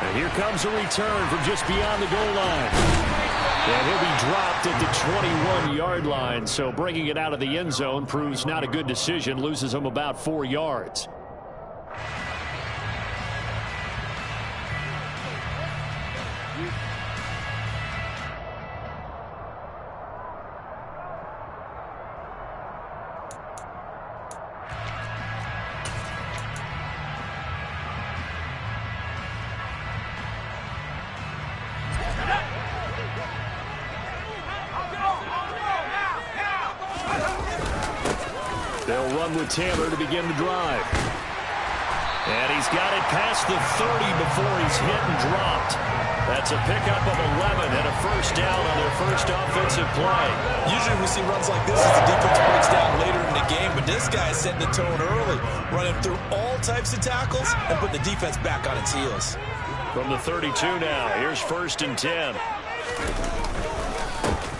And here comes a return from just beyond the goal line. And he'll be dropped at the 21-yard line. So bringing it out of the end zone proves not a good decision. Loses him about 4 yards. They'll run with Taylor to begin the drive. And he's got it past the 30 before he's hit and dropped. That's a pickup of 11 and a first down on their first offensive play. Usually we see runs like this as the defense breaks down later in the game, but this guy is setting the tone early, running through all types of tackles and putting the defense back on its heels. From the 32 now, here's 1st and 10.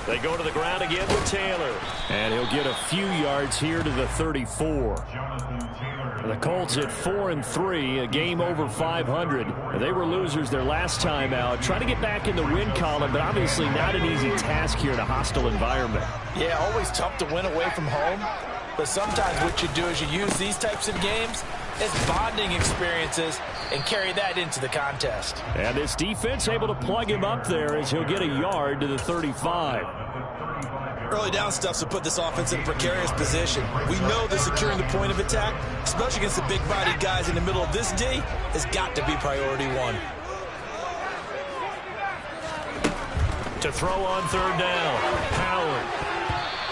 They go to the ground again with Taylor. And he'll get a few yards here to the 34. The Colts at 4-3, a game over 500. They were losers their last time out. Trying to get back in the win column, but obviously not an easy task here in a hostile environment. Yeah, always tough to win away from home. But sometimes what you do is you use these types of games as bonding experiences and carry that into the contest. And this defense able to plug him up there as he'll get a yard to the 35. Early down stuff to put this offense in a precarious position. We know that securing the point of attack, especially against the big-bodied guys in the middle of this D, has got to be priority one. To throw on 3rd down, Howard.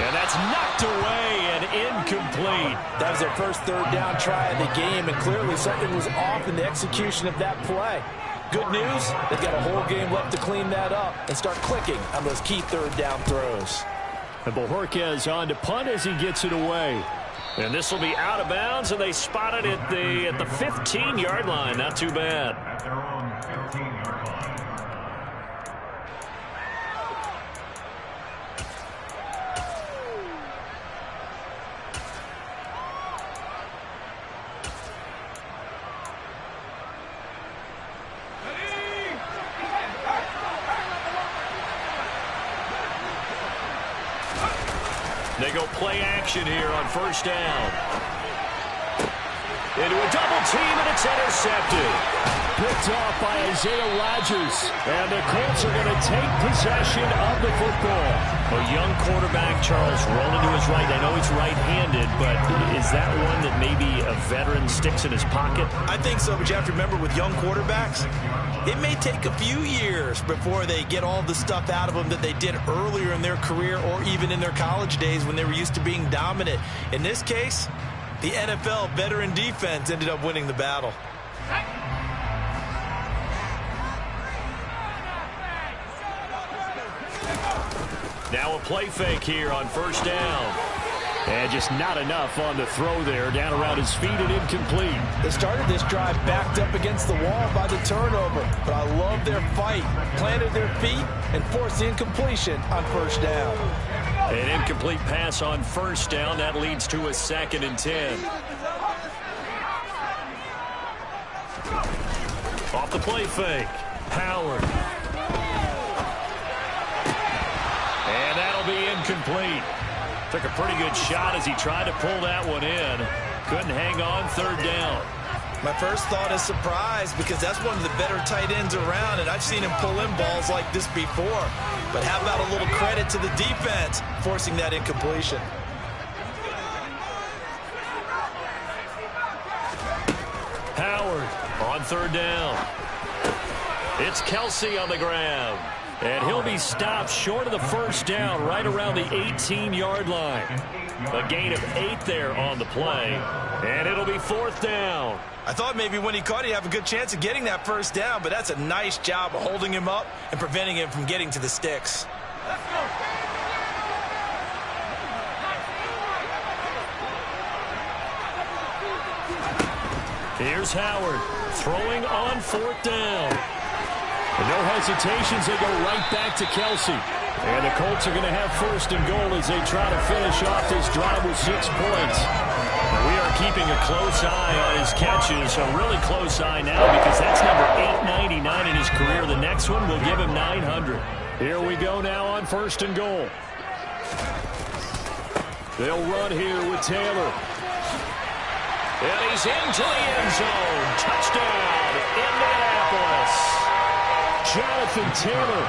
And that's knocked away and incomplete. That was their first 3rd down try of the game, and clearly something was off in the execution of that play. Good news, they've got a whole game left to clean that up and start clicking on those key 3rd down throws. And Bojorquez on to punt as he gets it away. And this will be out of bounds, and they spot it at the 15-yard line. Not too bad. They go play action here on 1st down. Into a double team, and it's intercepted. Picked off by Isaiah Rodgers. And the Colts are going to take possession of the football. A young quarterback, Charles, rolling to his right. I know he's right-handed, but is that one that maybe a veteran sticks in his pocket? I think so, but you have to remember with young quarterbacks, it may take a few years before they get all the stuff out of them that they did earlier in their career or even in their college days when they were used to being dominant. In this case, the NFL veteran defense ended up winning the battle. Now a play fake here on 1st down. And just not enough on the throw there. Down around his feet and incomplete. They started this drive backed up against the wall by the turnover, but I love their fight. Planted their feet and forced the incompletion on 1st down. An incomplete pass on 1st down. That leads to a 2nd and 10. Off the play fake. Howard. And that'll be incomplete. Took a pretty good shot as he tried to pull that one in. Couldn't hang on 3rd down. My first thought is surprise because that's one of the better tight ends around, and I've seen him pull in balls like this before. But how about a little credit to the defense forcing that incompletion? Howard on 3rd down. It's Kelsey on the ground. And he'll be stopped short of the 1st down right around the 18-yard line. A gain of 8 there on the play. And it'll be 4th down. I thought maybe when he caught it, he'd have a good chance of getting that 1st down, but that's a nice job of holding him up and preventing him from getting to the sticks. Let's go. Here's Howard throwing on 4th down. And no hesitations, they go right back to Kelsey. And the Colts are going to have 1st and goal as they try to finish off this drive with 6 points. We are keeping a close eye on his catches, a really close eye now because that's number 899 in next one will give him 900. Here we go now on 1st and goal. They'll run here with Taylor. And he's into the end zone. Touchdown, Indianapolis. Jonathan Taylor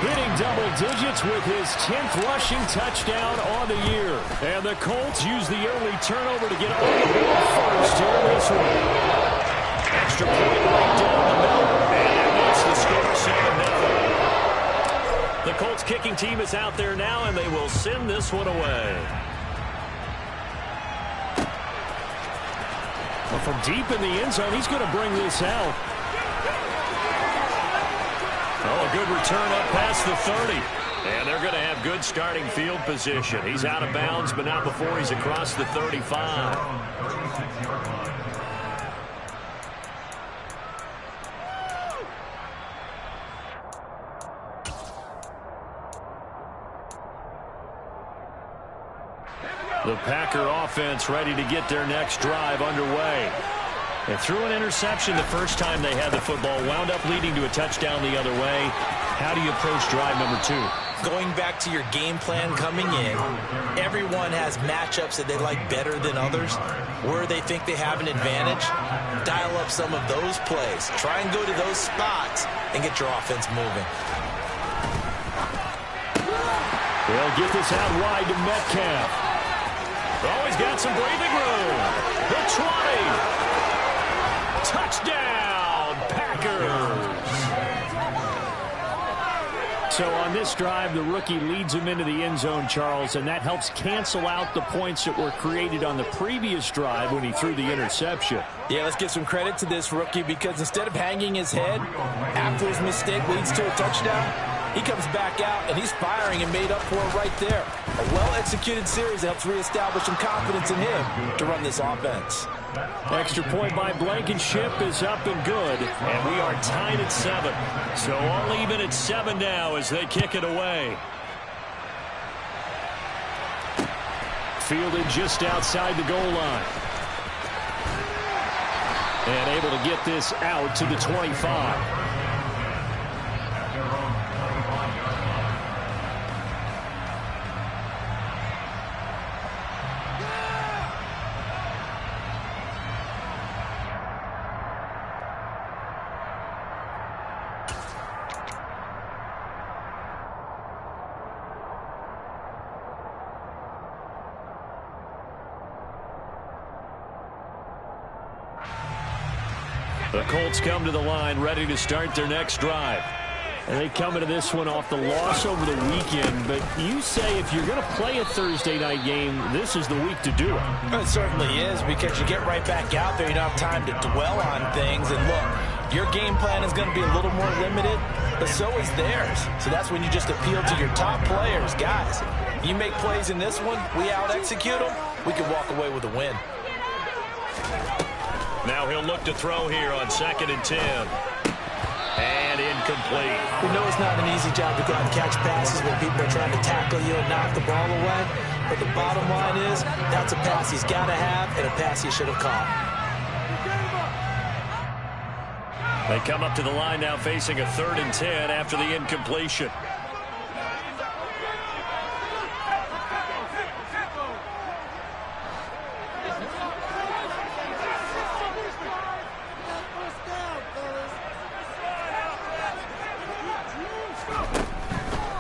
hitting double digits with his 10th rushing touchdown on the year. And the Colts use the early turnover to get on the board first here in this one. Extra point right down the middle. And that makes the score 7-0. The Colts kicking team is out there now, and they will send this one away. Well, from deep in the end zone, he's going to bring this out. Oh, a good return up past the 30. And they're going to have good starting field position. He's out of bounds, but not before he's across the 35. The Packer offense ready to get their next drive underway. They threw an interception the first time they had the football, wound up leading to a touchdown the other way. How do you approach drive number 2? Going back to your game plan coming in, everyone has matchups that they like better than others. Where they think they have an advantage, dial up some of those plays. Try and go to those spots and get your offense moving. They'll get this out wide to Metcalf. Oh, he's got some breathing room. The 20. Touchdown, Packers. So on this drive, the rookie leads him into the end zone, Charles, and that helps cancel out the points that were created on the previous drive when he threw the interception. Yeah, let's give some credit to this rookie because instead of hanging his head after his mistake leads to a touchdown, he comes back out and he's firing and made up for it right there. A well-executed series helps reestablish some confidence in him to run this offense. Extra point by Blankenship is up and good, and we are tied at 7. So all even at 7 now as they kick it away. Fielded just outside the goal line. And able to get this out to the 25. The Colts come to the line ready to start their next drive. And they come into this one off the loss over the weekend. But you say if you're going to play a Thursday night game, this is the week to do it. It certainly is because you get right back out there. You don't have time to dwell on things. And look, your game plan is going to be a little more limited, but so is theirs. So that's when you just appeal to your top players. Guys, you make plays in this one, we out-execute them, we can walk away with a win. Now he'll look to throw here on 2nd and 10. And incomplete. We know it's not an easy job to go out and catch passes when people are trying to tackle you and knock the ball away. But the bottom line is that's a pass he's got to have and a pass he should have caught. They come up to the line now facing a 3rd and 10 after the incompletion.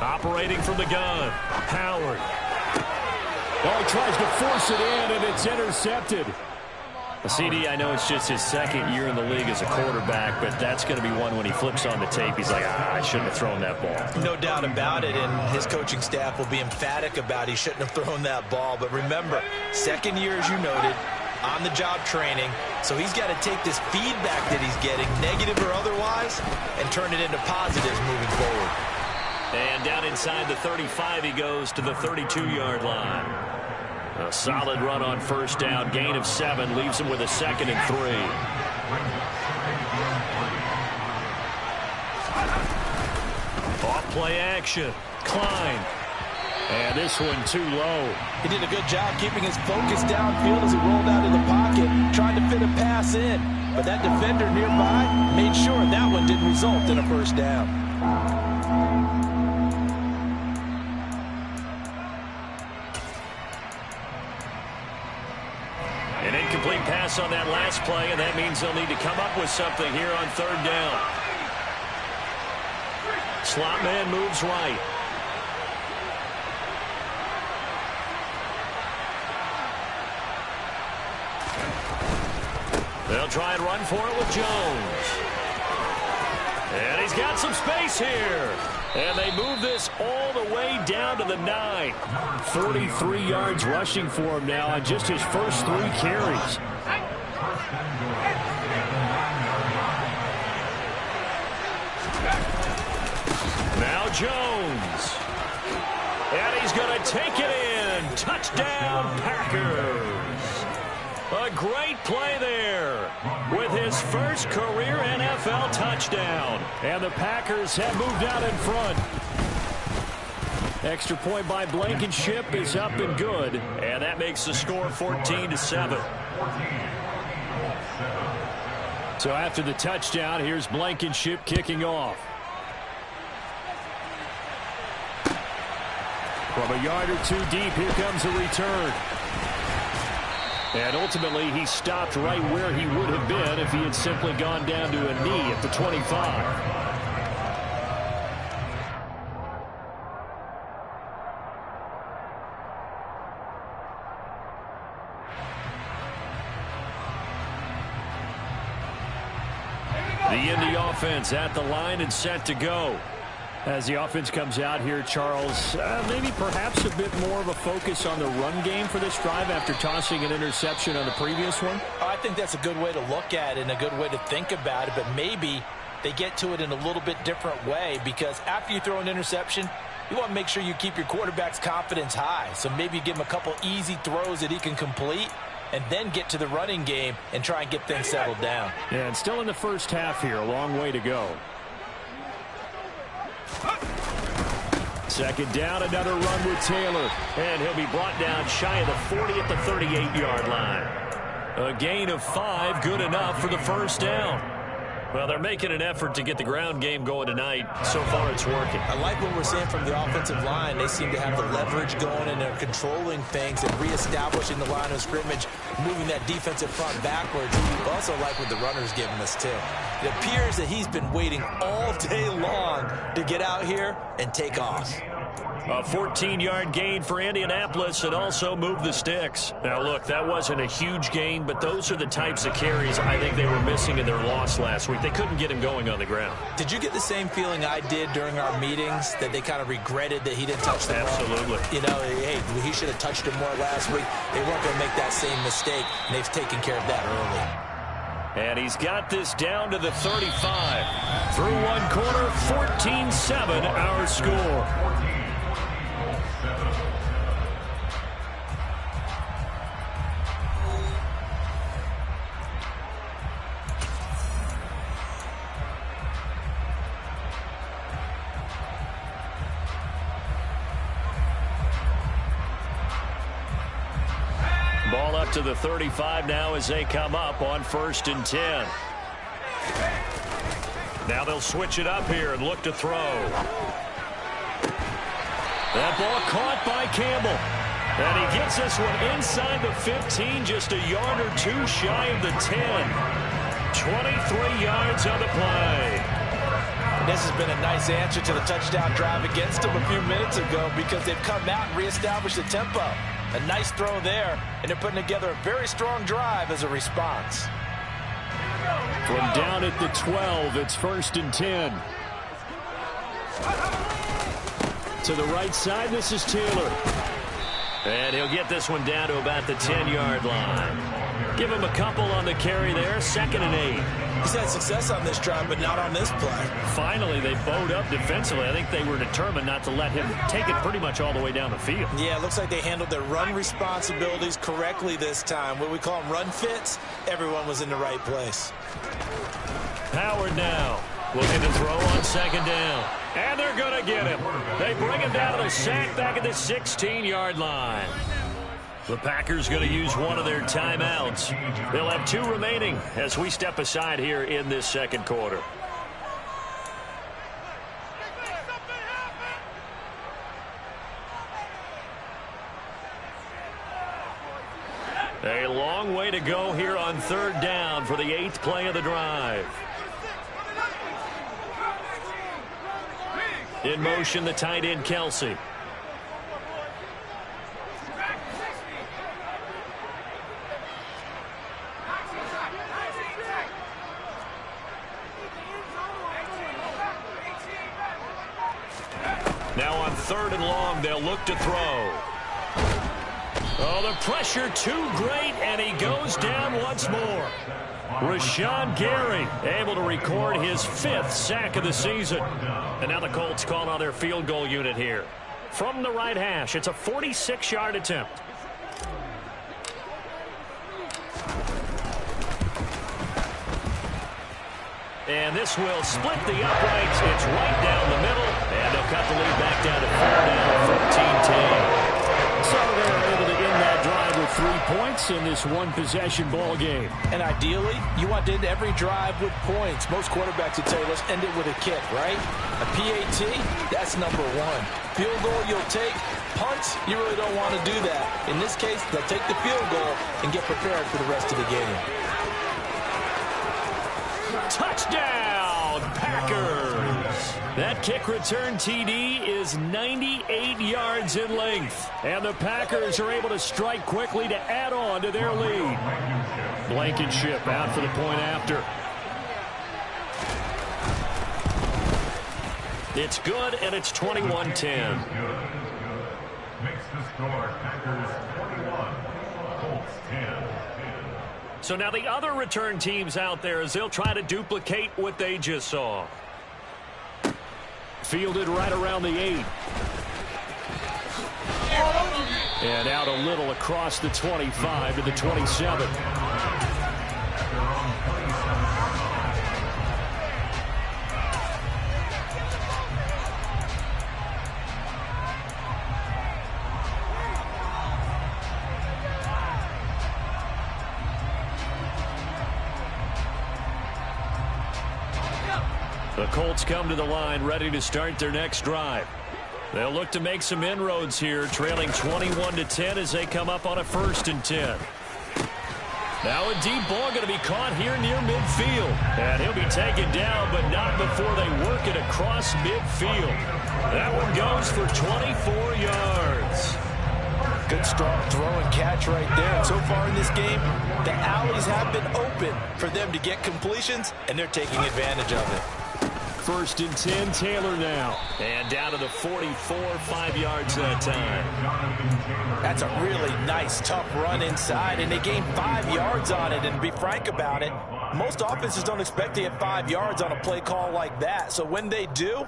Operating from the gun, Howard. Oh, he tries to force it in, and it's intercepted. CD, I know it's just his 2nd year in the league as a quarterback, but that's going to be one when he flips on the tape. He's like, I shouldn't have thrown that ball. No doubt about it, and his coaching staff will be emphatic about he shouldn't have thrown that ball. But remember, 2nd year, as you noted, on-the-job training, so he's got to take this feedback that he's getting, negative or otherwise, and turn it into positives moving forward. And down inside the 35 he goes to the 32-yard line. A solid run on 1st down. Gain of 7 leaves him with a 2nd and 3. Off play action. Klein. And this one too low. He did a good job keeping his focus downfield as he rolled out of the pocket, trying to fit a pass in. But that defender nearby made sure that one didn't result in a 1st down. An incomplete pass on that last play, and that means they'll need to come up with something here on third down. Slot man moves right. They'll try and run for it with Jones. And he's got some space here. And they move this all the way down to the 9. 43 yards rushing for him now on just his first 3 carries. Now Jones. And he's going to take it in. Touchdown, Packers. A great play there with his first career NFL touchdown. And the Packers have moved out in front. Extra point by Blankenship is up and good. And that makes the score 14-7. So after the touchdown, here's Blankenship kicking off. From a yard or 2 deep, here comes a return. And ultimately, he stopped right where he would have been if he had simply gone down to a knee at the 25. The Indy offense at the line and set to go. As the offense comes out here, Charles, maybe perhaps a bit more of a focus on the run game for this drive after tossing an interception on the previous one? I think that's a good way to look at it and a good way to think about it, but maybe they get to it in a little bit different way, because after you throw an interception, you want to make sure you keep your quarterback's confidence high. So maybe give him a couple easy throws that he can complete and then get to the running game and try and get things settled down. Yeah, and still in the first half here, a long way to go. Second down, another run with Taylor. And he'll be brought down shy of the 40 at the 38-yard line. A gain of 5, good enough for the first down. Well, they're making an effort to get the ground game going tonight. So far, it's working. I like what we're seeing from the offensive line. They seem to have the leverage going, and they're controlling things and reestablishing the line of scrimmage, moving that defensive front backwards. I also like what the runner's giving us, too. It appears that he's been waiting all day long to get out here and take off. A 14-yard gain for Indianapolis and also move the sticks. Now, look, that wasn't a huge gain, but those are the types of carries I think they were missing in their loss last week. They couldn't get him going on the ground. Did you get the same feeling I did during our meetings, that they kind of regretted that he didn't touch the ball? Absolutely. You know, hey, he should have touched him more last week. They weren't going to make that same mistake, and they've taken care of that early. And he's got this down to the 35. Through one quarter, 14-7 our score. Ball up to the 35 now as they come up on 1st and 10. Now they'll switch it up here and look to throw. That ball caught by Campbell. And he gets this one inside the 15, just a yard or 2 shy of the 10. 23 yards on the play. This has been a nice answer to the touchdown drive against them a few minutes ago, because they've come out and reestablished the tempo. A nice throw there, and they're putting together a very strong drive as a response. From down at the 12, it's 1st and 10. To the right side, this is Taylor. And he'll get this one down to about the 10-yard line. Give him a couple on the carry there, 2nd and 8. He's had success on this drive, but not on this play. Finally, they bowed up defensively. I think they were determined not to let him take it pretty much all the way down the field. Yeah, it looks like they handled their run responsibilities correctly this time. What we call them run fits, everyone was in the right place. Howard now looking to throw on 2nd down. And they're going to get him. They bring him down to the sack back at the 16-yard line. The Packers going to use one of their timeouts. They'll have 2 remaining as we step aside here in this 2nd quarter. A long way to go here on third down for the 8th play of the drive. In motion, the tight end, Kelsey. Now on third and long, they'll look to throw. Oh, the pressure too great, and he goes down once more. Rashawn Gary able to record his 5th sack of the season. And now the Colts call on their field goal unit here. From the right hash, it's a 46-yard attempt. And this will split the uprights. It's right down the middle. And they'll cut the lead back down to 4 down, 14-10. So they're able to end that drive with 3 points in this one-possession ball game. And ideally, you want to end every drive with points. Most quarterbacks would say, let's end it with a kick, right? A PAT, that's number 1. Field goal you'll take. Punts, you really don't want to do that. In this case, they'll take the field goal and get prepared for the rest of the game. Touchdown, Packers! That kick return TD is 98 yards in length. And the Packers are able to strike quickly to add on to their lead. Blankenship out for the point after. It's good, and it's 21-10. Makes the score Packers 21, Colts 10. So now the other return teams out there as they'll try to duplicate what they just saw. Fielded right around the 8. And out a little across the 25 to the 27. The Colts come to the line ready to start their next drive. They'll look to make some inroads here, trailing 21-10 as they come up on a 1st and 10. Now a deep ball going to be caught here near midfield. And he'll be taken down, but not before they work it across midfield. That one goes for 24 yards. Good strong throw and catch right there. And so far in this game, the alleys have been open for them to get completions, and they're taking advantage of it. 1st and 10, Taylor now. And down to the 44, 5 yards that time. That's a really nice, tough run inside, and they gained 5 yards on it. And to be frank about it, most offenses don't expect to get 5 yards on a play call like that. So when they do,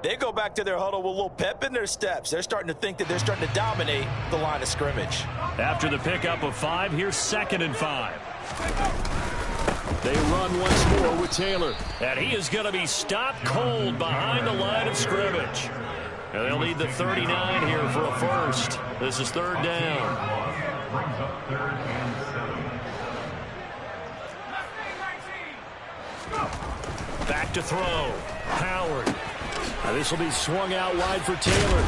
they go back to their huddle with a little pep in their steps. They're starting to think that they're starting to dominate the line of scrimmage. After the pickup of 5, here's 2nd and 5. They run once more with Taylor. And he is going to be stopped cold behind the line of scrimmage. And they'll need the 39 here for a 1st. This is 3rd down. Brings up 3rd and 7. Back to throw. Howard. Now this will be swung out wide for Taylor.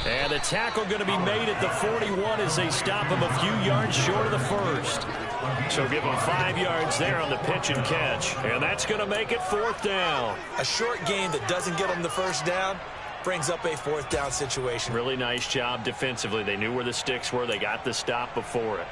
And the tackle going to be made at the 41 as they stop him a few yards short of the 1st. So give him 5 yards there on the pitch and catch. And that's going to make it 4th down. A short game that doesn't get them the 1st down brings up a 4th down situation. Really nice job defensively. They knew where the sticks were. They got the stop before it.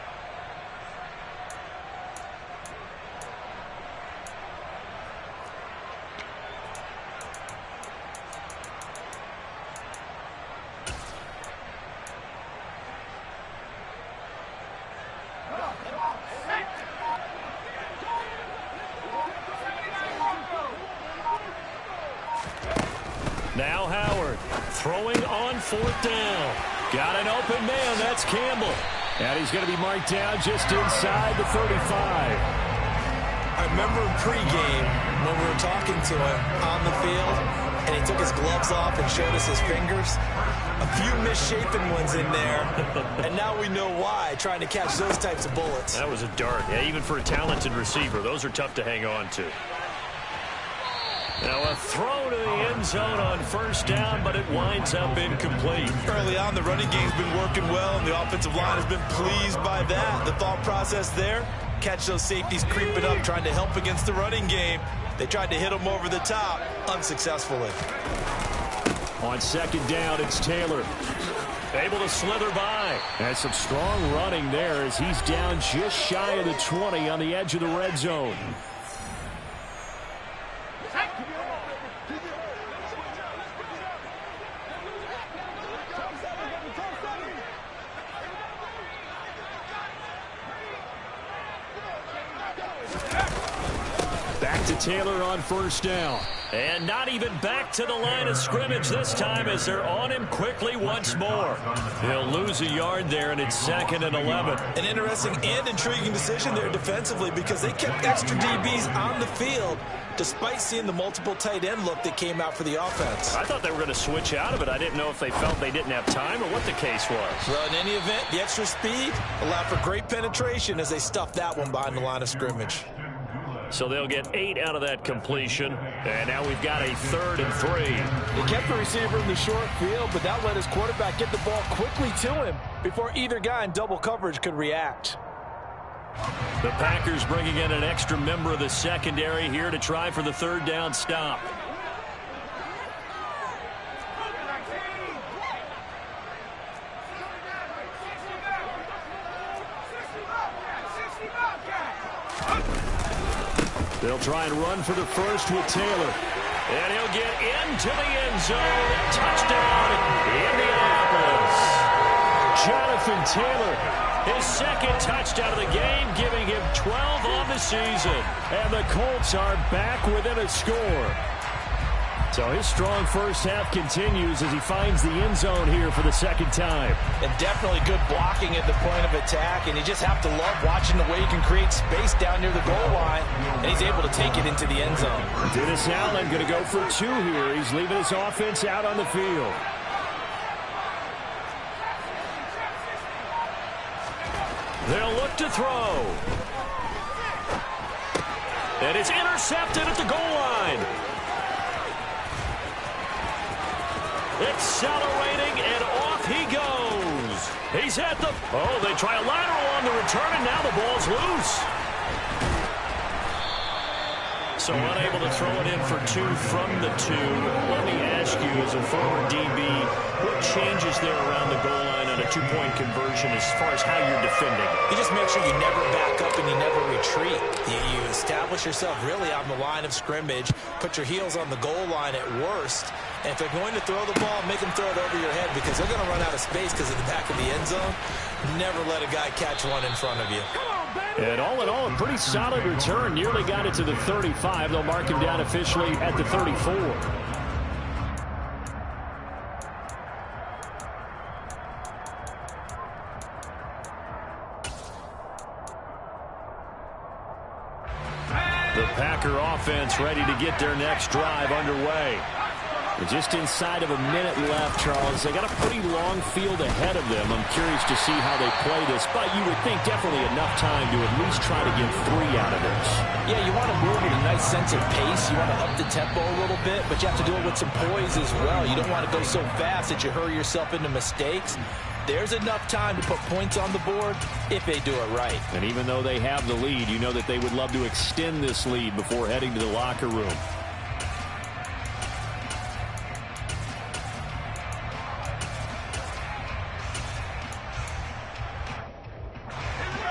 Now Howard throwing on 4th down. Got an open man. That's Campbell. And he's going to be marked down just inside the 35. I remember in pregame when we were talking to him on the field, and he took his gloves off and showed us his fingers. A few misshapen ones in there, and now we know why, trying to catch those types of bullets. That was a dart. Yeah, even for a talented receiver, those are tough to hang on to. Now a throw to the end zone on first down, but it winds up incomplete. Early on, the running game's been working well, and the offensive line has been pleased by that. The thought process there, catch those safeties creeping up, trying to help against the running game. They tried to hit them over the top, unsuccessfully. On second down, it's Taylor. Able to slither by. And some strong running there as he's down just shy of the 20 on the edge of the red zone. Back to Taylor on first down. And not even back to the line of scrimmage this time as they're on him quickly once more. He'll lose a yard there, and it's 2nd and 11. An interesting and intriguing decision there defensively because they kept extra DBs on the field despite seeing the multiple tight end look that came out for the offense. I thought they were going to switch out of it. I didn't know if they felt they didn't have time or what the case was. Well, in any event, the extra speed allowed for great penetration as they stuffed that one behind the line of scrimmage. So they'll get 8 out of that completion. And now we've got a 3rd and 3. They kept the receiver in the short field, but that let his quarterback get the ball quickly to him before either guy in double coverage could react. The Packers bringing in an extra member of the secondary here to try for the 3rd down stop. They'll try and run for the first with Taylor. And he'll get into the end zone. Touchdown, Indianapolis. Jonathan Taylor, his 2nd touchdown of the game, giving him 12 on the season. And the Colts are back within a score. So his strong first half continues as he finds the end zone here for the 2nd time. And definitely good blocking at the point of attack, and you just have to love watching the way he can create space down near the goal line, and he's able to take it into the end zone. Dennis Allen going to go for 2 here. He's leaving his offense out on the field. They'll look to throw. And it's intercepted at the goal line. Accelerating, and off he goes. He's at the... Oh, they try a lateral on the return, and now the ball's loose. So unable to throw it in for 2 from the 2. Let me ask you, as a former DB, what changes there around the goal line on a 2-point conversion as far as how you're defending? You just make sure you never back up and you never retreat. You establish yourself really on the line of scrimmage, put your heels on the goal line at worst, and if they're going to throw the ball, make them throw it over your head because they're going to run out of space because of the back of the end zone. Never let a guy catch one in front of you. And all in all, a pretty solid return. Nearly got it to the 35. They'll mark him down officially at the 34. The Packer offense ready to get their next drive underway. Just inside of a minute left, Charles. They got a pretty long field ahead of them. I'm curious to see how they play this, but you would think definitely enough time to at least try to get 3 out of this. Yeah, you want to move with a nice sense of pace. You want to up the tempo a little bit, but you have to do it with some poise as well. You don't want to go so fast that you hurry yourself into mistakes. There's enough time to put points on the board if they do it right. And even though they have the lead, you know that they would love to extend this lead before heading to the locker room.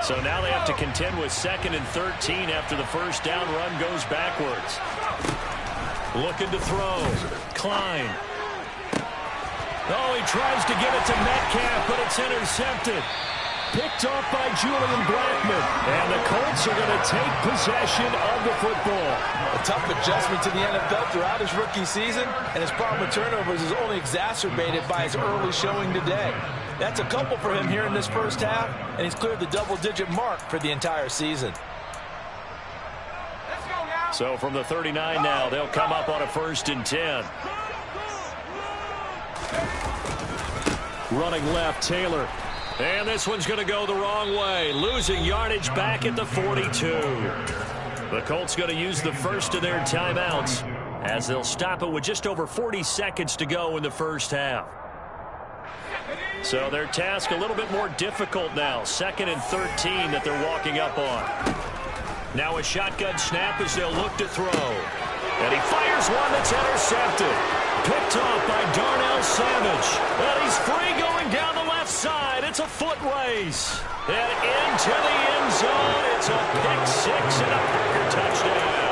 So now they have to contend with 2nd and 13 after the first down run goes backwards. Looking to throw. Klein. Oh, he tries to give it to Metcalf, but it's intercepted. Picked off by Julian Blackmon. And the Colts are going to take possession of the football. A tough adjustment to the NFL throughout his rookie season, and his problem with turnovers is only exacerbated by his early showing today. That's a couple for him here in this first half, and he's cleared the double-digit mark for the entire season. So from the 39 now, they'll come up on a 1st and 10. Running left, Taylor. And this one's going to go the wrong way. Losing yardage back at the 42. The Colts going to use the first of their timeouts as they'll stop it with just over 40 seconds to go in the first half. So their task a little bit more difficult now. 2nd and 13 that they're walking up on. Now a shotgun snap as they'll look to throw. And he fires one that's intercepted. Picked off by Darnell Savage. And he's free going down the left side. It's a foot race. And into the end zone. It's a pick six and a Packer touchdown.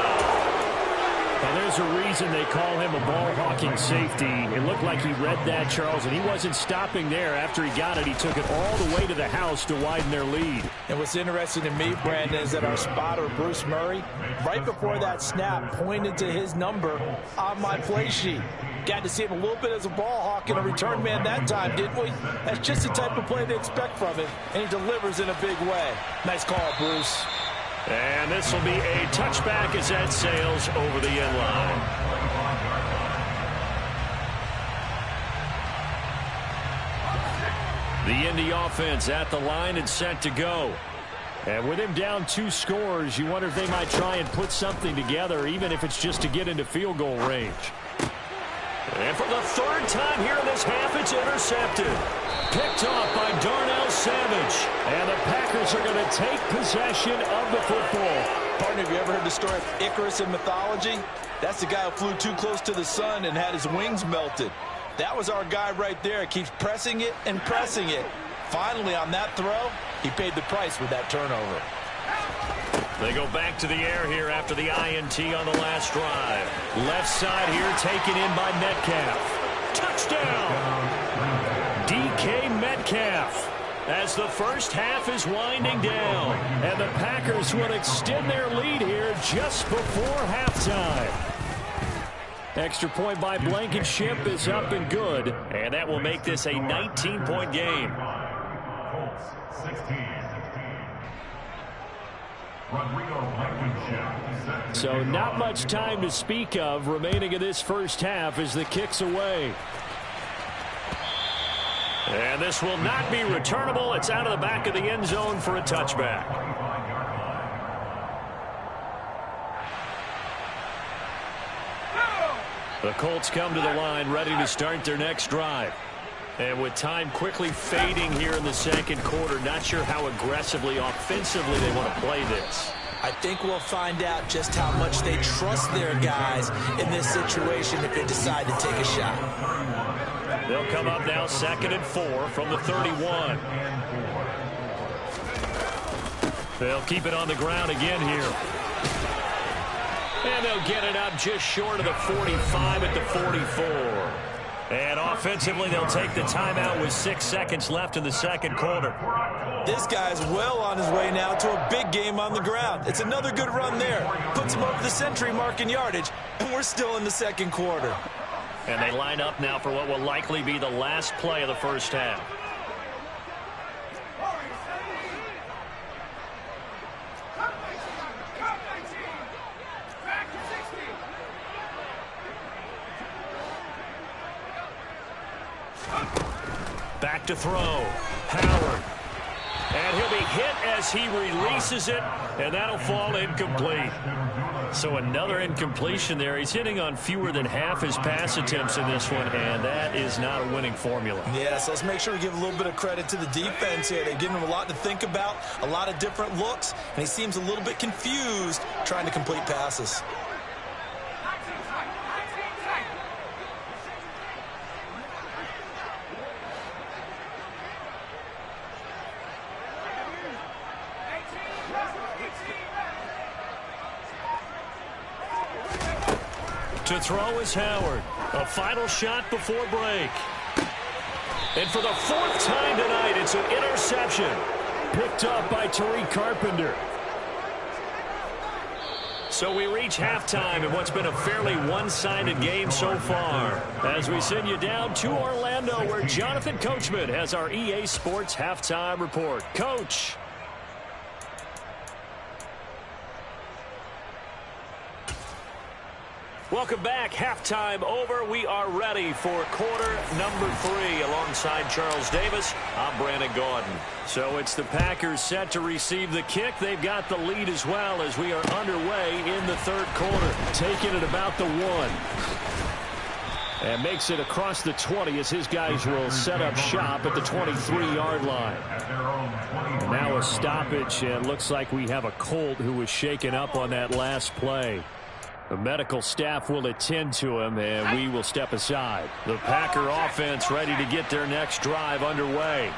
And there's a reason they call him a ball-hawking safety. It looked like he read that, Charles, and he wasn't stopping there. After he got it, he took it all the way to the house to widen their lead. And what's interesting to me, Brandon, is that our spotter, Bruce Murray, right before that snap, pointed to his number on my play sheet. Got to see him a little bit as a ball hawk and a return man that time, didn't we? That's just the type of play they expect from him, and he delivers in a big way. Nice call, Bruce. And this will be a touchback as that sails over the end line. The Indy offense at the line and set to go. And with him down 2 scores, you wonder if they might try and put something together, even if it's just to get into field goal range. And for the 3rd time here in this half, it's intercepted. Picked off by Darnell Savage. And the Packers are going to take possession of the football. Partner, have you ever heard the story of Icarus in mythology? That's the guy who flew too close to the sun and had his wings melted. That was our guy right there. Keeps pressing it and pressing it. Finally, on that throw, he paid the price with that turnover. They go back to the air here after the INT on the last drive. Left side here taken in by Metcalf. Touchdown! DK Metcalf. As the first half is winding down. And the Packers will extend their lead here just before halftime. Extra point by Blankenship is up and good. And that will make this a 19-point game. Colts 16. So not much time to speak of remaining in this first half as the kick's away. And this will not be returnable. It's out of the back of the end zone for a touchback. The Colts come to the line ready to start their next drive. And with time quickly fading here in the second quarter, not sure how aggressively, offensively they want to play this. I think we'll find out just how much they trust their guys in this situation if they decide to take a shot. They'll come up now 2nd and 4 from the 31. They'll keep it on the ground again here. And they'll get it up just short of the 45 at the 44. And offensively, they'll take the timeout with 6 seconds left in the second quarter. This guy's well on his way now to a big game on the ground. It's another good run there. Puts him over the century mark in yardage, and we're still in the second quarter. And they line up now for what will likely be the last play of the first half. Back to throw. Howard. And he'll be hit as he releases it, and that'll fall incomplete. So another incompletion there. He's hitting on fewer than half his pass attempts in this one, and that is not a winning formula. Yes, let's make sure we give a little bit of credit to the defense here. They're giving him a lot to think about, a lot of different looks, and he seems a little bit confused trying to complete passes. To throw is Howard. A final shot before break. And for the 4th time tonight, it's an interception. Picked up by Tariq Carpenter. So we reach halftime in what's been a fairly one-sided game so far. As we send you down to Orlando, where Jonathan Coachman has our EA Sports halftime report. Coach. Welcome back. Halftime over. We are ready for quarter number 3. Alongside Charles Davis, I'm Brandon Gaudin. So it's the Packers set to receive the kick. They've got the lead as well as we are underway in the third quarter. Taking it about the 1. And makes it across the 20 as his guys will set up shop at the 23-yard line. And now a stoppage, and looks like we have a Colt who was shaken up on that last play. The medical staff will attend to him, and we will step aside. The Packer offense ready to get their next drive underway.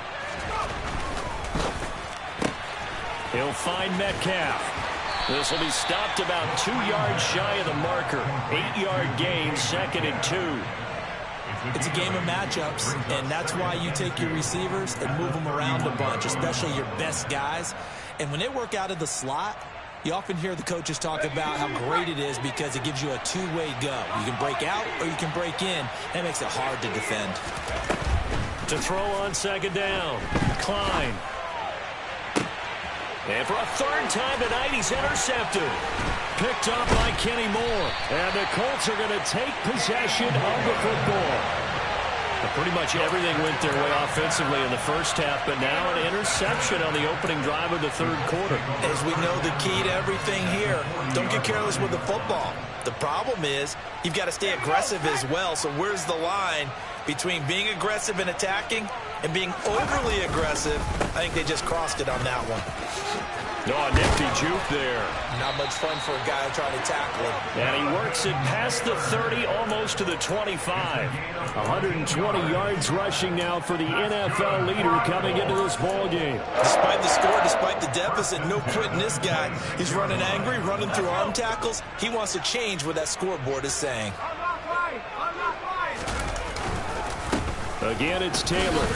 He'll find Metcalf. This will be stopped about 2 yards shy of the marker. 8-yard gain, 2nd and 2. It's a game of matchups, and that's why you take your receivers and move them around a bunch, especially your best guys. And when they work out of the slot, you often hear the coaches talk about how great it is because it gives you a two-way go. You can break out or you can break in. That makes it hard to defend. To throw on 2nd down, Klein. And for a 3rd time tonight, he's intercepted. Picked up by Kenny Moore. And the Colts are going to take possession of the football. Pretty much everything went their way offensively in the first half, but now an interception on the opening drive of the third quarter. As we know, the key to everything here, don't get careless with the football. The problem is you've got to stay aggressive as well. So where's the line between being aggressive and attacking and being overly aggressive? I think they just crossed it on that one. Oh, nifty juke there. Not much fun for a guy trying to tackle it. And he works it past the 30, almost to the 25. 120 yards rushing now for the NFL leader coming into this ball game. Despite the score, despite the deficit, no quitting this guy. He's running angry, running through arm tackles. He wants to change what that scoreboard is saying. Again, it's Taylor.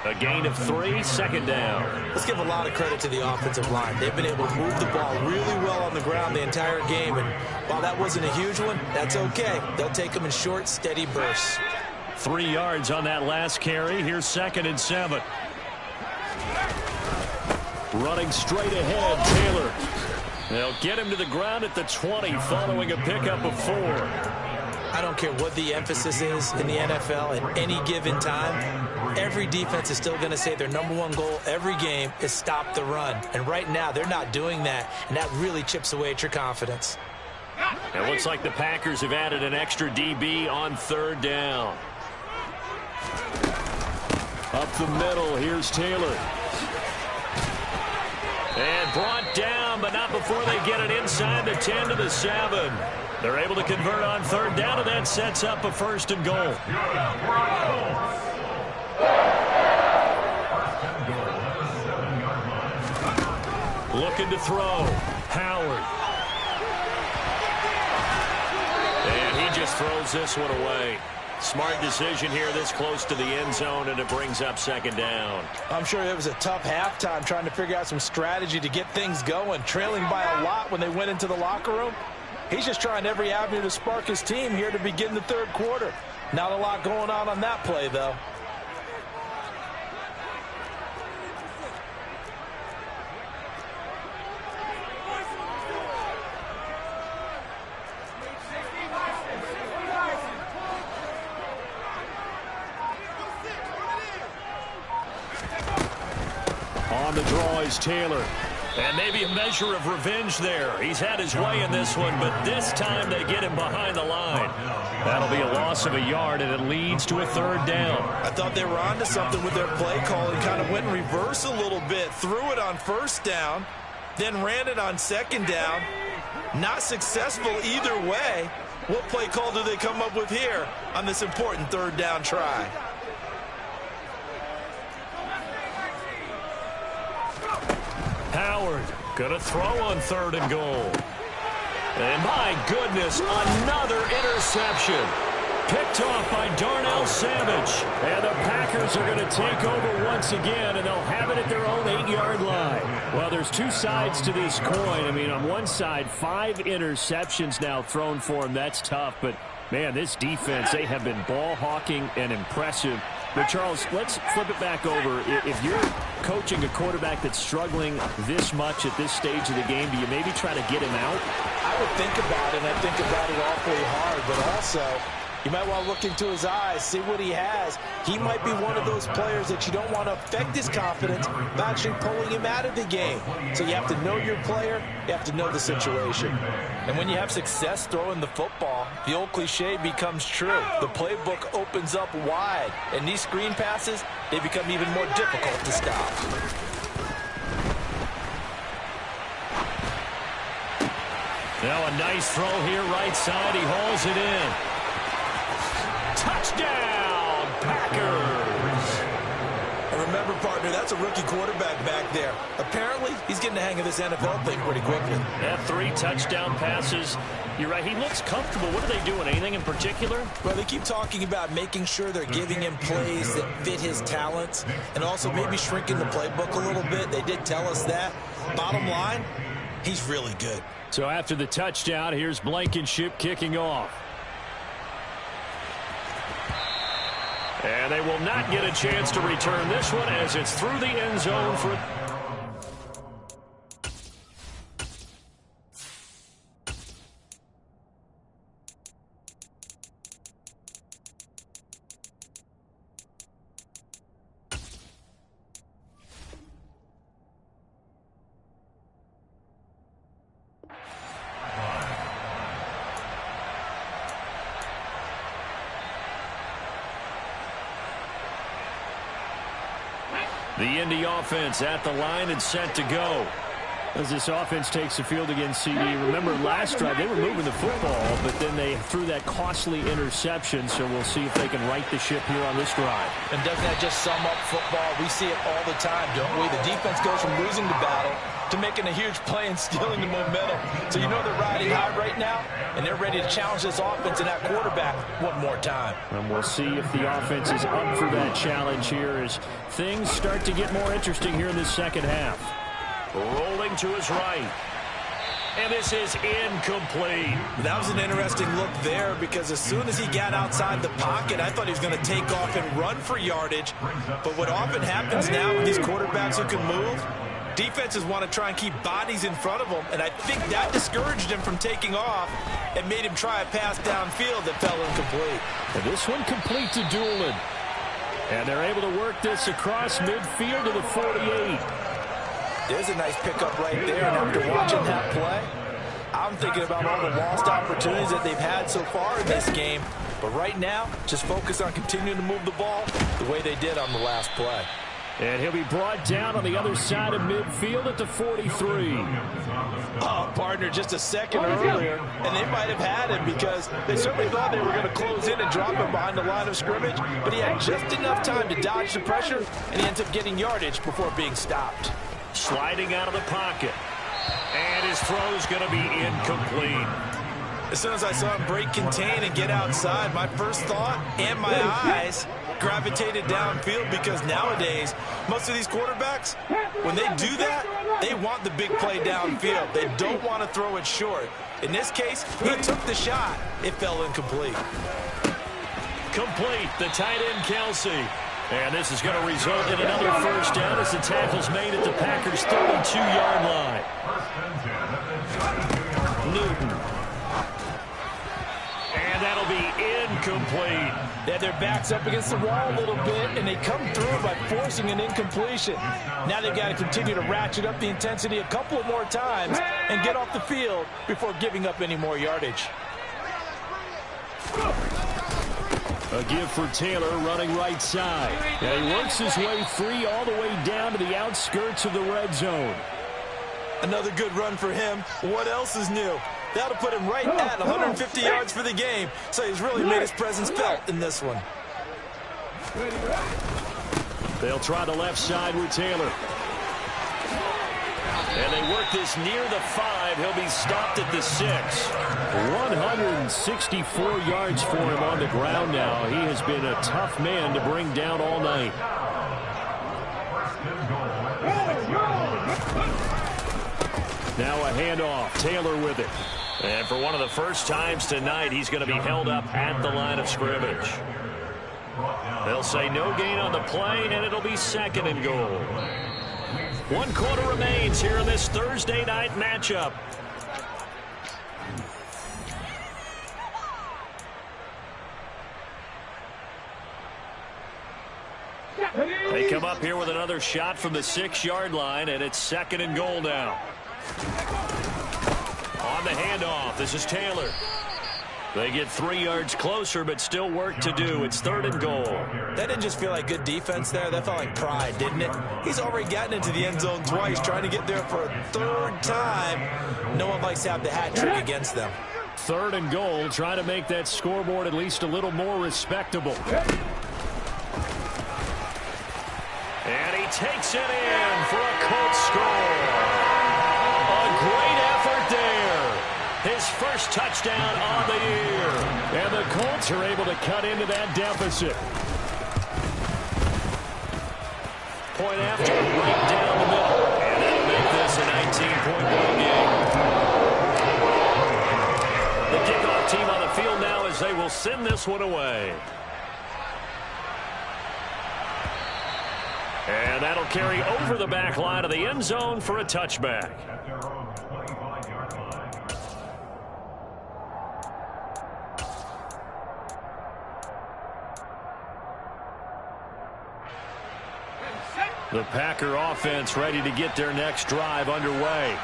A gain of 3, 2nd down. Let's give a lot of credit to the offensive line. They've been able to move the ball really well on the ground the entire game. And while that wasn't a huge one, that's okay. They'll take them in short, steady bursts. 3 yards on that last carry. Here's 2nd and 7. Running straight ahead, Taylor. They'll get him to the ground at the 20 following a pickup of 4. I don't care what the emphasis is in the NFL at any given time. Every defense is still going to say their #1 goal every game is stop the run. And right now, they're not doing that, and that really chips away at your confidence. It looks like the Packers have added an extra DB on 3rd down. Up the middle, here's Taylor. And brought down, but not before they get it inside the 10 to the 7. They're able to convert on 3rd down, and that sets up a 1st and goal. Looking to throw. Howard. And he just throws this one away. Smart decision here this close to the end zone, and it brings up 2nd down. I'm sure it was a tough halftime trying to figure out some strategy to get things going. Trailing by a lot when they went into the locker room. He's just trying every avenue to spark his team here to begin the third quarter. Not a lot going on that play, though. On the draw is Taylor. And maybe a measure of revenge there. He's had his way in this one, but this time they get him behind the line. That'll be a loss of a yard, and it leads to a 3rd down. I thought they were onto something with their play call and kind of went in reverse a little bit. Threw it on 1st down, then ran it on 2nd down. Not successful either way. What play call do they come up with here on this important 3rd down try? Howard gonna throw on 3rd and goal. And my goodness, another interception. Picked off by Darnell Savage. And the Packers are going to take over once again, and they'll have it at their own 8-yard line. Well, there's two sides to this coin. I mean, on one side, 5 interceptions now thrown for him. That's tough. But, man, this defense, they have been ball hawking and impressive. But, Charles, let's flip it back over. If you're coaching a quarterback that's struggling this much at this stage of the game, do you maybe try to get him out? I would think about it, and I think about it awfully hard, but also you might want to look into his eyes, see what he has. He might be one of those players that you don't want to affect his confidence by actually pulling him out of the game. So you have to know your player, you have to know the situation. And when you have success throwing the football, the old cliche becomes true. The playbook opens up wide, and these screen passes, they become even more difficult to stop. Now a nice throw here, right side. He hauls it in. Touchdown, Packers! And remember, partner, that's a rookie quarterback back there. Apparently, he's getting the hang of this NFL thing pretty quickly. Yeah, 3 touchdown passes. You're right, he looks comfortable. What are they doing? Anything in particular? Well, they keep talking about making sure they're giving him plays that fit his talents and also maybe shrinking the playbook a little bit. They did tell us that. Bottom line, he's really good. So after the touchdown, here's Blankenship kicking off. And they will not get a chance to return this one as it's through the end zone for... The Indy offense at the line and set to go. As this offense takes the field against CD. Remember, last drive, they were moving the football, but then they threw that costly interception, so we'll see if they can right the ship here on this drive. And doesn't that just sum up football? We see it all the time, don't we? The defense goes from losing the battle to making a huge play and stealing the momentum. So you know they're riding high right now, and they're ready to challenge this offense and that quarterback one more time. And we'll see if the offense is up for that challenge here as things start to get more interesting here in the second half. Rolling to his right. And this is incomplete. That was an interesting look there because as soon as he got outside the pocket, I thought he was going to take off and run for yardage. But what often happens now with these quarterbacks who can move, defenses want to try and keep bodies in front of them, and I think that discouraged him from taking off and made him try a pass downfield that fell incomplete. And this one complete to Doolin. And they're able to work this across midfield to the 48. There's a nice pickup right there, and after watching that play, I'm thinking about all the lost opportunities that they've had so far in this game. But right now, just focus on continuing to move the ball the way they did on the last play. And he'll be brought down on the other side of midfield at the 43. Oh, partner, just a second earlier, and they might have had him because they certainly thought they were going to close in and drop him behind the line of scrimmage, but he had just enough time to dodge the pressure, and he ends up getting yardage before being stopped. Sliding out of the pocket. And his throw's going to be incomplete. As soon as I saw him break contain and get outside, my first thought and my eyes gravitated downfield because nowadays, most of these quarterbacks, when they do that, they want the big play downfield. They don't want to throw it short. In this case, he took the shot. It fell incomplete. Complete, the tight end, Kelsey. And this is going to result in another first down as the tackle's made at the Packers' 32-yard line. Newton. And that'll be incomplete. They had their backs up against the wall a little bit, and they come through by forcing an incompletion. Now they've got to continue to ratchet up the intensity a couple of more times and get off the field before giving up any more yardage. A give for Taylor running right side. And he works his way free all the way down to the outskirts of the red zone. Another good run for him. What else is new? That'll put him right at 150 yards for the game. So he's really made his presence felt in this one. They'll try the left side with Taylor. And they work this near the 5. He'll be stopped at the 6. 164 yards for him on the ground now. He has been a tough man to bring down all night. Now a handoff. Taylor with it. And for one of the first times tonight, he's going to be held up at the line of scrimmage. They'll say no gain on the play, and it'll be 2nd and goal. 1 quarter remains here in this Thursday night matchup. They come up here with another shot from the 6-yard line, and it's 2nd and goal now. On the handoff, this is Taylor. They get 3 yards closer, but still work to do. It's 3rd and goal. That didn't just feel like good defense there. That felt like pride, didn't it? He's already gotten into the end zone twice, trying to get there for a 3rd time. No one likes to have the hat trick against them. 3rd and goal, trying to make that scoreboard at least a little more respectable. And he takes it in for a Colts score. A great effort there. His first touchdown on the year. And the Colts are able to cut into that deficit. Point after, right down the middle. And that'll make this a 19-point ball game. The kickoff team on the field now as they will send this one away. And that'll carry over the back line of the end zone for a touchback. The Packer offense ready to get their next drive underway.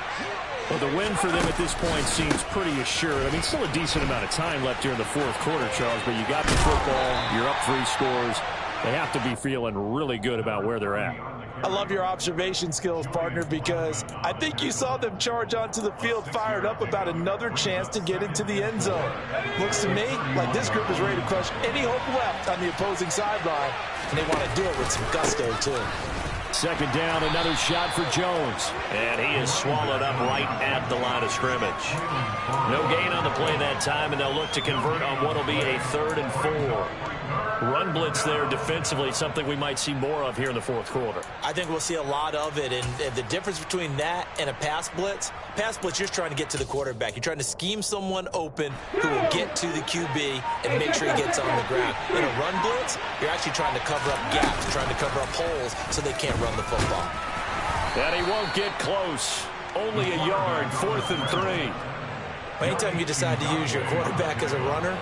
Well, the win for them at this point seems pretty assured. I mean, still a decent amount of time left here in the 4th quarter, Charles, but you got the football, you're up 3 scores. They have to be feeling really good about where they're at. I love your observation skills, partner, because I think you saw them charge onto the field fired up about another chance to get into the end zone. Looks to me like this group is ready to crush any hope left on the opposing sideline, and they want to do it with some gusto, too. 2nd down, another shot for Jones. And he is swallowed up right at the line of scrimmage. No gain on the play that time, and they'll look to convert on what will be a 3rd and 4. Run blitz there defensively, something we might see more of here in the 4th quarter. I think we'll see a lot of it, and the difference between that and a pass blitz, you're just trying to get to the quarterback. You're trying to scheme someone open who will get to the QB and make sure he gets on the ground. In a run blitz, you're actually trying to cover up gaps, trying to cover up holes so they can't run the football. And he won't get close. Only a yard, 4th and 3. Anytime you decide to use your quarterback as a runner,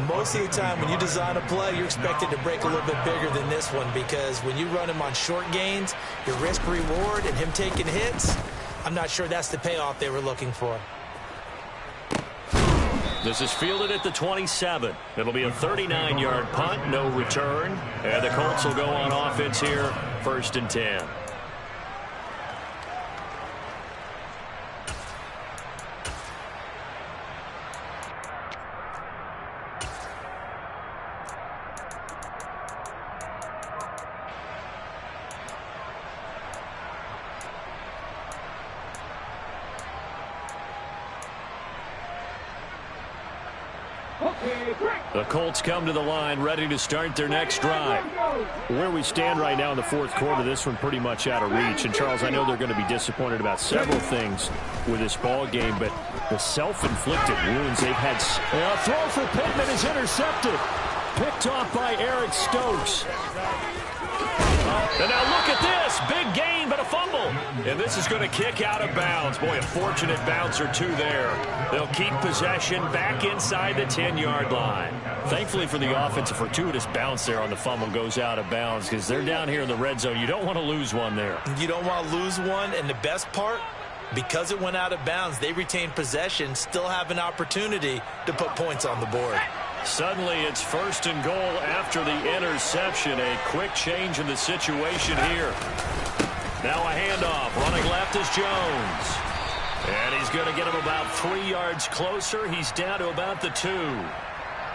most of the time when you design a play, you're expected to break a little bit bigger than this one, because when you run him on short gains, your risk-reward and him taking hits, I'm not sure that's the payoff they were looking for. This is fielded at the 27. It'll be a 39-yard punt, no return. And the Colts will go on offense here, 1st and 10. The Colts come to the line ready to start their next drive. Where we stand right now in the 4th quarter, this one pretty much out of reach. And, Charles, I know they're going to be disappointed about several things with this ball game, but the self-inflicted wounds they've had. A throw for Pittman is intercepted. Picked off by Eric Stokes. And now look at this. Big gain, but a fumble. And this is going to kick out of bounds. Boy, a fortunate bounce or 2 there. They'll keep possession back inside the 10-yard line. Thankfully for the offense, a fortuitous bounce there on the fumble goes out of bounds, because they're down here in the red zone. You don't want to lose one there. You don't want to lose one, and the best part, because it went out of bounds, they retained possession, still have an opportunity to put points on the board. Suddenly it's 1st and goal after the interception. A quick change in the situation here. Now a handoff. Running left is Jones. And he's going to get him about 3 yards closer. He's down to about the 2.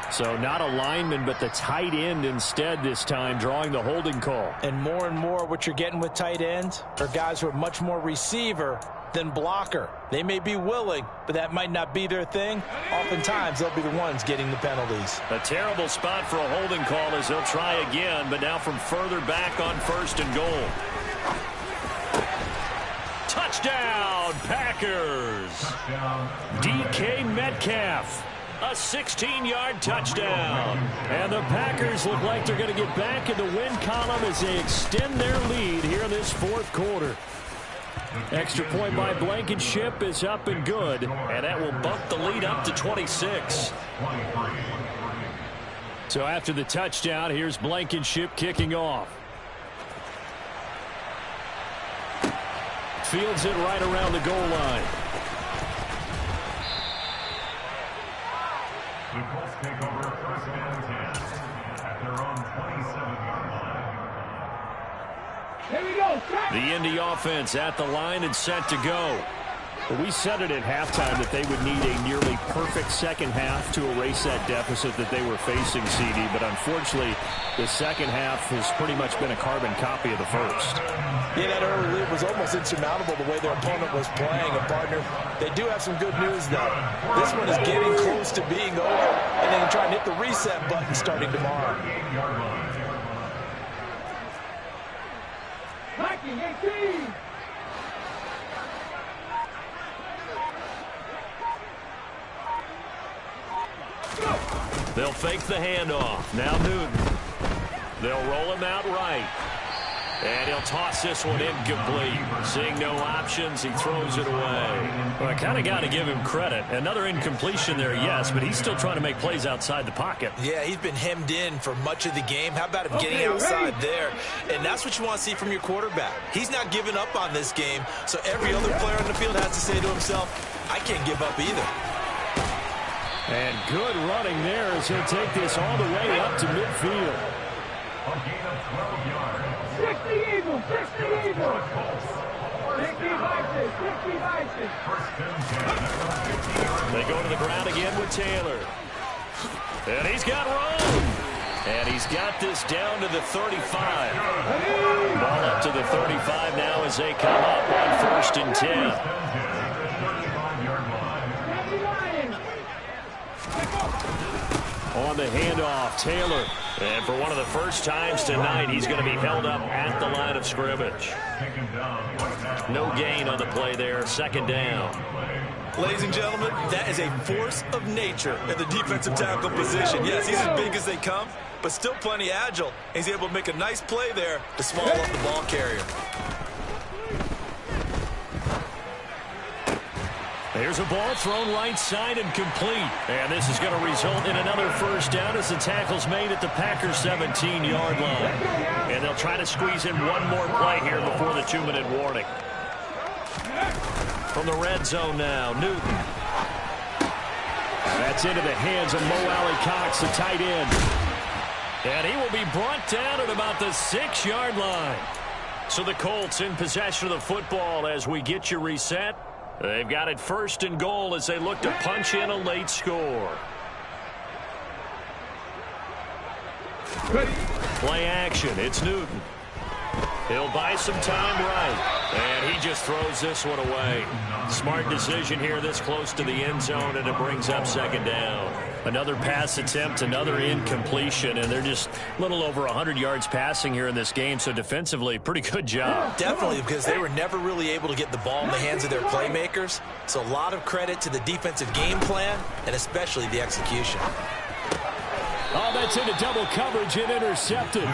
So not a lineman, but the tight end instead this time, drawing the holding call. And more what you're getting with tight ends are guys who are much more receiver than blocker. They may be willing, but that might not be their thing. Oftentimes, they'll be the ones getting the penalties. A terrible spot for a holding call as they'll try again, but now from further back on 1st and goal. Touchdown, Packers! DK Metcalf A 16-yard touchdown. And the Packers look like they're going to get back in the win column as they extend their lead here in this fourth quarter. Extra point by Blankenship is up and good, and that will bump the lead up to 26. So after the touchdown, here's Blankenship kicking off. Fields it right around the goal line. The Colts take over first and 10 at their own 27-yard line. Here we go. The Indy offense at the line and set to go. Well, we said it at halftime that they would need a nearly perfect second half to erase that deficit that they were facing, CD. But unfortunately, the second half has pretty much been a carbon copy of the first. Yeah, that early lead was almost insurmountable the way their opponent was playing. And, partner, they do have some good news, though. This one is getting close to being over, and they can try and hit the reset button starting tomorrow. Mikey, 18. They'll fake the handoff. Now Newton. They'll roll him out right. And he'll toss this one incomplete. Seeing no options, he throws it away. Well, I kind of got to give him credit. Another incompletion there, yes, but he's still trying to make plays outside the pocket. Yeah, he's been hemmed in for much of the game. How about him getting outside there? And that's what you want to see from your quarterback. He's not giving up on this game, so every other player on the field has to say to himself, I can't give up either. And good running there as he'll take this all the way up to midfield. A gain of 12 yards. 60 Eagles, 60 Eagles. 60 Vices, 60 Vices. First and 10. They go to the ground again with Taylor. And he's got room. And he's got this down to the 35. Ball up to the 35 now as they come up on first and 10. On the handoff, Taylor. And for one of the first times tonight, he's going to be held up at the line of scrimmage. No gain on the play there, second down. Ladies and gentlemen, that is a force of nature at the defensive tackle position. Yes, he's as big as they come, but still plenty agile. He's able to make a nice play there to swallow up the ball carrier. There's a ball thrown right side and complete. And this is going to result in another first down as the tackle's made at the Packers' 17-yard line. And they'll try to squeeze in one more play here before the 2-minute warning. From the red zone now, Newton. That's into the hands of Mo Alley-Cox, the tight end. And he will be brought down at about the 6-yard line. So the Colts in possession of the football as we get you reset. They've got it first and goal as they look to punch in a late score. Play action. It's Newton. He'll buy some time right. And he just throws this one away. Smart decision here this close to the end zone, and it brings up second down. Another pass attempt, another incompletion, and they're just a little over 100 yards passing here in this game, so defensively, pretty good job. Definitely, because they were never really able to get the ball in the hands of their playmakers. So a lot of credit to the defensive game plan, and especially the execution. Oh, that's into double coverage and intercepted.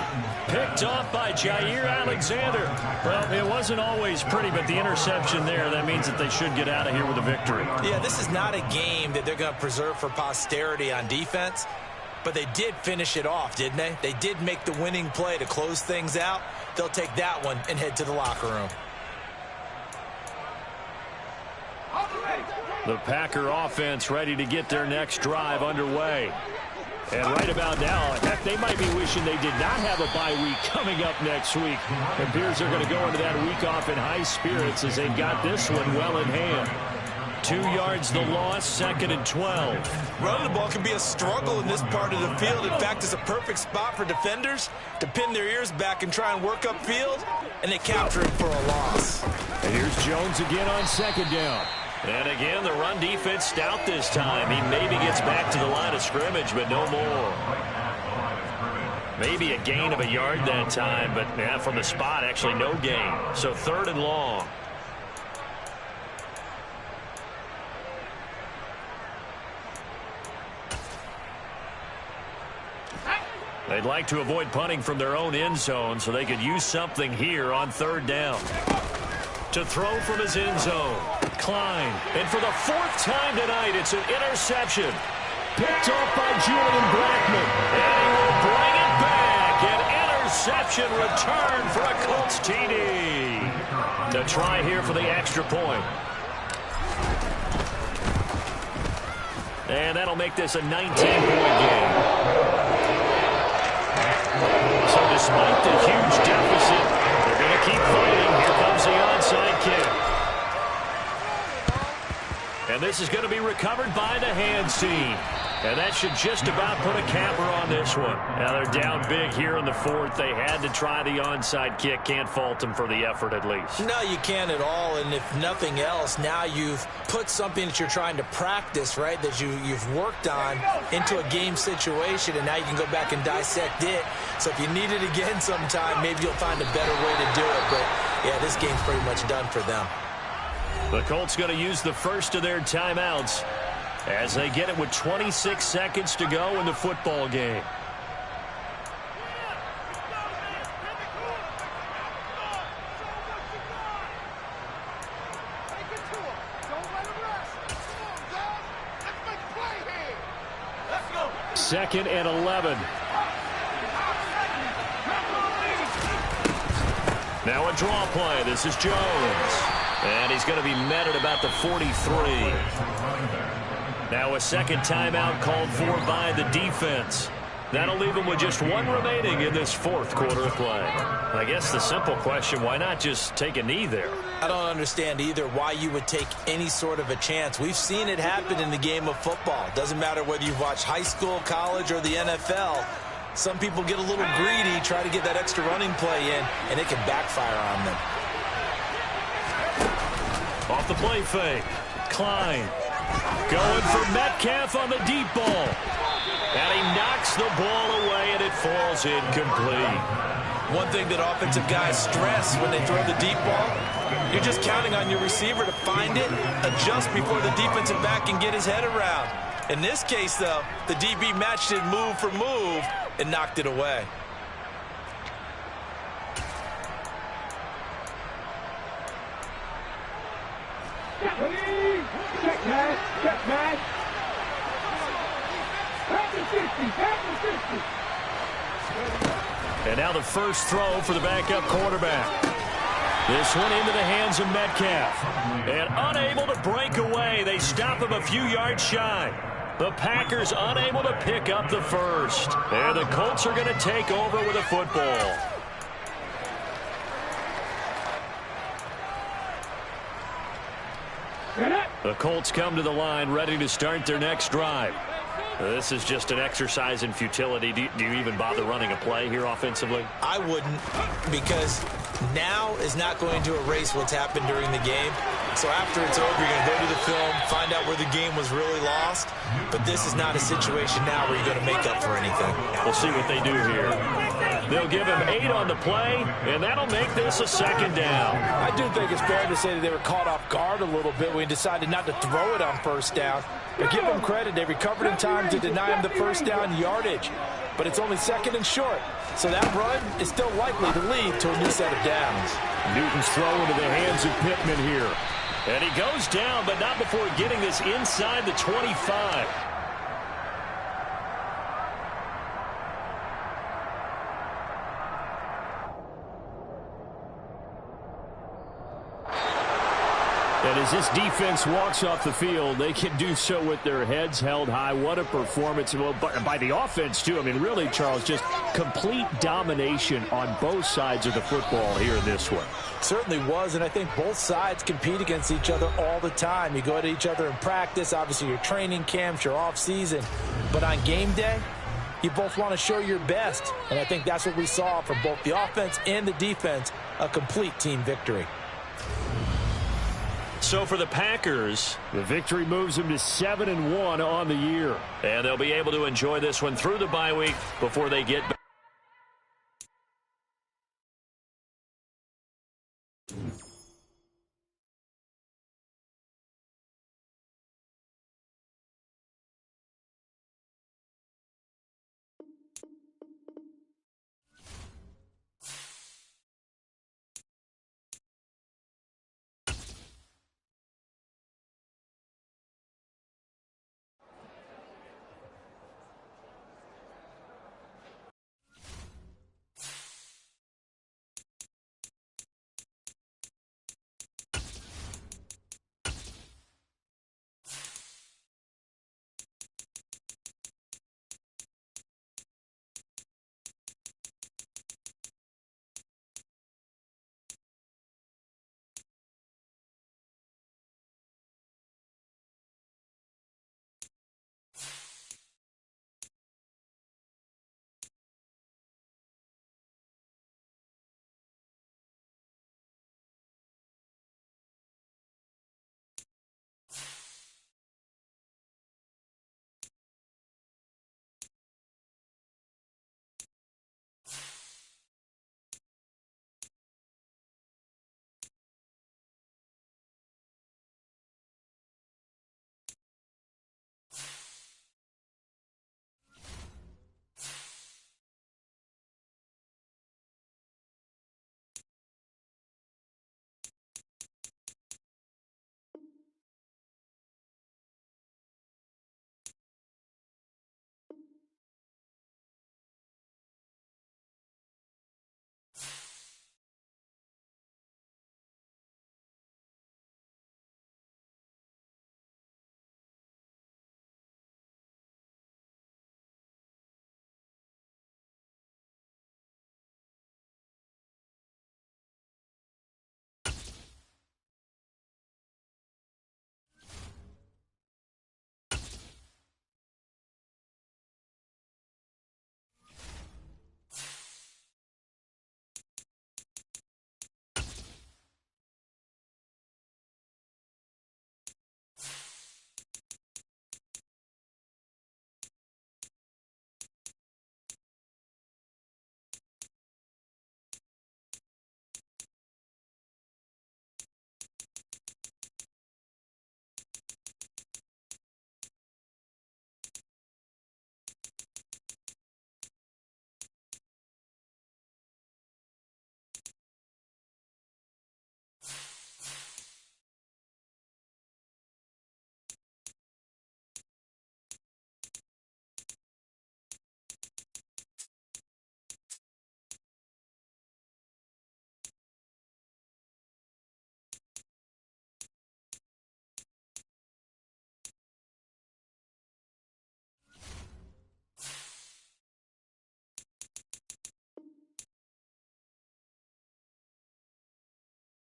Picked off by Jair Alexander. Well, it wasn't always pretty, but the interception there, that means that they should get out of here with a victory. Yeah, this is not a game that they're going to preserve for posterity on defense, but they did finish it off, didn't they? They did make the winning play to close things out. They'll take that one and head to the locker room. The Packer offense ready to get their next drive underway. And right about now, heck, they might be wishing they did not have a bye week coming up next week. It appears they're going to go into that week off in high spirits as they've got this one well in hand. 2 yards the loss, second and 12. Running the ball can be a struggle in this part of the field. In fact, it's a perfect spot for defenders to pin their ears back and try and work upfield, and they capture him for a loss. And here's Jones again on second down. And again, the run defense stout this time. He maybe gets back to the line of scrimmage, but no more. Maybe a gain of a yard that time, but yeah, from the spot, actually no gain. So third and long. They'd like to avoid punting from their own end zone so they could use something here on 3rd down. To throw from his end zone, Klein. And for the 4th time tonight, it's an interception. Picked off by Julian Blackman. And he will bring it back. An interception return for a Colts TD. To try here for the extra point. And that'll make this a 19-point game. So despite the huge deficit, they're going to keep fighting. Here comes the onside kick. And this is going to be recovered by the hands team. And that should just about put a capper on this one. Now they're down big here in the 4th. They had to try the onside kick. Can't fault them for the effort at least. No, you can't at all. And if nothing else, now you've put something that you're trying to practice, right, that you've worked on into a game situation, and now you can go back and dissect it. So if you need it again sometime, maybe you'll find a better way to do it. But, yeah, this game's pretty much done for them. The Colts going to use the first of their timeouts as they get it with 26 seconds to go in the football game. Second and 11. Now a draw play. This is Jones. And he's going to be met at about the 43. Now a second timeout called for by the defense. That'll leave him with just 1 remaining in this 4th quarter of play. I guess the simple question, why not just take a knee there? I don't understand either why you would take any sort of a chance. We've seen it happen in the game of football. Doesn't matter whether you've watched high school, college, or the NFL. Some people get a little greedy, try to get that extra running play in, and it can backfire on them. Off the play fake. Klein going for Metcalf on the deep ball. And he knocks the ball away, and it falls incomplete. One thing that offensive guys stress when they throw the deep ball, you're just counting on your receiver to find it, adjust before the defensive back can get his head around. In this case, though, the DB matched it move for move and knocked it away. Check man. Back to 50. And now the first throw for the backup quarterback. This one into the hands of Metcalf. And unable to break away. They stop him a few yards shy. The Packers unable to pick up the first. And the Colts are going to take over with a football. The Colts come to the line ready to start their next drive. This is just an exercise in futility. Do you even bother running a play here offensively? I wouldn't, because now is not going to erase what's happened during the game. So after it's over, you're going to go to the film, find out where the game was really lost. But this is not a situation now where you're going to make up for anything. We'll see what they do here. They'll give him 8 on the play, and that'll make this a second down. I do think it's fair to say that they were caught off guard a little bit when he decided not to throw it on first down. But give them credit. They recovered in time to deny him the first down yardage. But it's only second and short. So that run is still likely to lead to a new set of downs. Newton's throw into the hands of Pittman here. And he goes down, but not before getting this inside the 25. And as this defense walks off the field, they can do so with their heads held high. What a performance. Well, by the offense, too. I mean, really, Charles, just complete domination on both sides of the football here in this one. Certainly was, and I think both sides compete against each other all the time. You go at each other in practice, obviously your training camps, your off-season. But on game day, you both want to show your best. And I think that's what we saw from both the offense and the defense, a complete team victory. So for the Packers, the victory moves them to 7-1 on the year. And they'll be able to enjoy this one through the bye week before they get back.